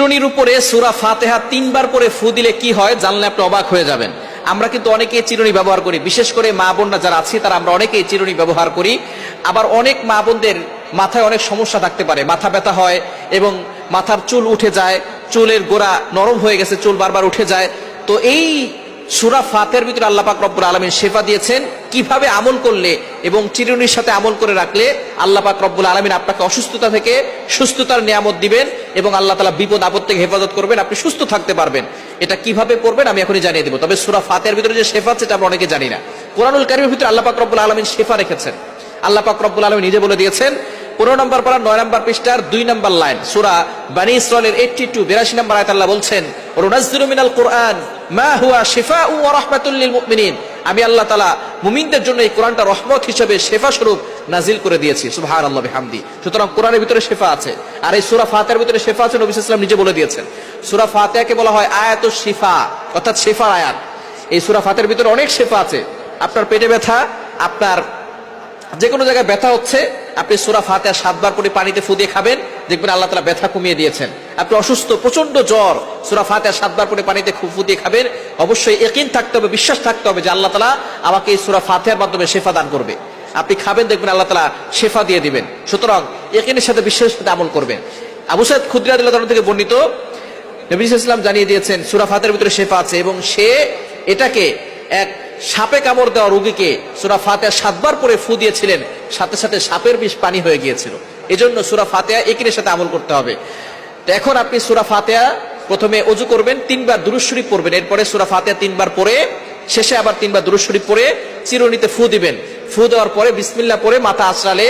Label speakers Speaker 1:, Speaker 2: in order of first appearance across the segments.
Speaker 1: চিরুনির উপরে সূরা ফাতিহা 3 বার পরে ফু দিলে কি হয় জানলে আপনি অবাক হয়ে যাবেন। আমরা কিন্তু অনেকেই চিরুনি ব্যবহার করি, বিশেষ করে মা বোনরা যারা আছে তারা আমরা অনেকেই চিরুনি ব্যবহার করি। আবার অনেক মা বোনদের মাথায় অনেক সমস্যা থাকতে পারে, মাথা ব্যথা হয় এবং মাথার চুল উঠে যায়, চুলের গোড়া নরম হয়ে গেছে, চুল বারবার উঠে যায়। তো এই সূরা ফাতিহার ভিতরে আল্লাহ পাক রব্বুল আলামিন শিফা দিয়েছেন কিভাবে আমল করলে এবং চিরুনির সাথে আমল করে রাখলে আল্লাহ পাক রব্বুল আলামিন আপনাকে অসুস্থতা থেকে সুস্থতার নিয়ামত দিবেন এবং আল্লাহ তাআলা বিপদ আপদ থেকে হেফাজত করবেন, আপনি সুস্থ থাকতে পারবেন। এটা কিভাবে করবেন আমি এখনই জানিয়ে দেব। তবে সূরা ফাতিহার ভিতরে যে শিফা আছে এটা আমরা অনেকে জানি না। কোরআনুল কারীমের ভিতরে আল্লাহ পাক রব্বুল আলামিন শিফা রেখেছেন। আল্লাহ পাক রব্বুল আলামিন নিজে বলে দিয়েছেন 15 নম্বর পারা 9 নম্বর পৃষ্ঠার 2 নম্বর লাইন, সূরা বনী ইসরাঈলের 82 নম্বর আয়াত আল্লাহ বলছেন, ওয়ানুনাজ্জিলু মিনাল কুরআন মা হুয়া শিফাউ ওয়া রাহমাতুল লিল মুমিনিন। আমি আল্লাহ তাআলা মুমিনদের জন্য এই কোরআনটা রহমত হিসেবে শিফা স্বরূপ নাজিল করে দিয়েছি। সুবহানাল্লাহ বিহামদি। সুতরাং কোরআনের ভিতরে শিফা আছে, আর এই সূরা ফাতিহার ভিতরে শিফা আছে। নবী সাল্লাল্লাহু আলাইহি ওয়াসাল্লাম নিজে বলে দিয়েছেন। সূরা ফাতিহাকে বলা হয় আয়াতুশ শিফা, অর্থাৎ শিফার আয়াত। এই সূরা ফাতিহার ভিতরে অনেক শিফা আছে। আপনার পেটে ব্যথা, আপনার যে কোনো জায়গায় ব্যথা হচ্ছে, আপনি সূরা ফাতিহা 7 বার করে পানিতে ফু দিয়ে খাবেন, দেখবেন আল্লাহ তাআলা ব্যথা কমিয়ে দিয়েছেন। আপনি অসুস্থ, প্রচন্ড জ্বর, সূরা ফাতিহা 7 বার করে পানিতে ফু দিয়ে খাবেন। অবশ্যই ইয়াকিন থাকতে হবে, বিশ্বাস থাকতে হবে যে আল্লাহ তাআলা আমাকে এই সূরা ফাতিহার মাধ্যমে শিফা দান করবে। আপনি খাবেন, দেখবেন আল্লাহ তাআলা শিফা দিয়ে দিবেন। সুতরাং ইয়াকিনের সাথে বিশ্বাসের সাথে আমল করবেন। আবু সাঈদ খুদরী রাদিয়াল্লাহু তাআলা থেকে বর্ণিত, নবী সাল্লাল্লাহু আলাইহি ওয়াসাল্লাম জানিয়ে দিয়েছেন সূরা ফাতিহার ভিতরে শিফা আছে এবং সে এটাকে এক সাপে কামড় দেওয়া রোগীকে সূরা ফাতিহা 7 বার পরে ফু দিয়েছিলেন, সাথে সাথে সাপের বিষ পানি হয়ে গিয়েছিল। এজন্য সূরা ফাতিহা ইয়াকিনের সাথে আমল করতে হবে। তো এখন আপনি সূরা ফাতিহা প্রথমে ওযু করবেন, 3 বার দুরূদ শরীফ পড়বেন, এরপরে সূরা ফাতিহা 3 বার পড়ে শেষে আবার 3 বার দুরূদ শরীফ পড়ে চিরুনিতে ফু দিবেন। ফু দেওয়ার পরে বিসমিল্লাহ পড়ে মাথা আঁচড়ালে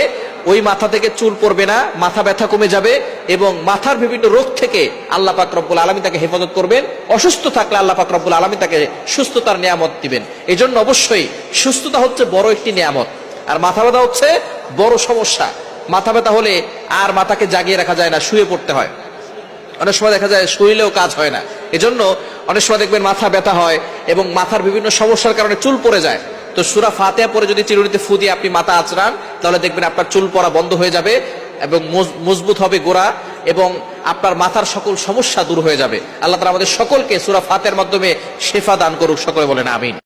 Speaker 1: ওই মাথা থেকে চুল পড়বে না, মাথা ব্যথা কমে যাবে এবং মাথার বিভিন্ন রোগ থেকে আল্লাহ পাক রব্বুল আলামিন তাকে হেফাজত করবেন। অসুস্থ থাকলে আল্লাহ পাক রব্বুল আলামিন তাকে সুস্থতার নিয়ামত দিবেন। এই জন্য অবশ্যই সুস্থতা হচ্ছে বড় একটি নিয়ামত, আর মাথা ব্যথা হচ্ছে বড় সমস্যা। মাথা ব্যথা হলে আর মাথাকে জাগিয়ে রাখা যায় না, শুয়ে পড়তে হয়। অনেক সময় দেখা যায় শুইলেও কাজ হয় না। এজন্য অনেক সময় দেখবেন মাথা ব্যথা হয় এবং মাথার বিভিন্ন সমস্যার কারণে চুল পড়ে যায়। তো সূরা ফাতিহা পরে যদি চিরুনিতে ফু দিয়ে আপনি মাথা আঁচড়ান, তাহলে দেখবেন আপনার চুল পড়া বন্ধ হয়ে যাবে এবং মজবুত হবে গোড়া এবং আপনার মাথার সকল সমস্যা দূর হয়ে যাবে। আল্লাহ তাআলা আমাদের সকলকে সূরা ফাতিহার মাধ্যমে শিফা দান করুক। সকলে বলেন আমিন।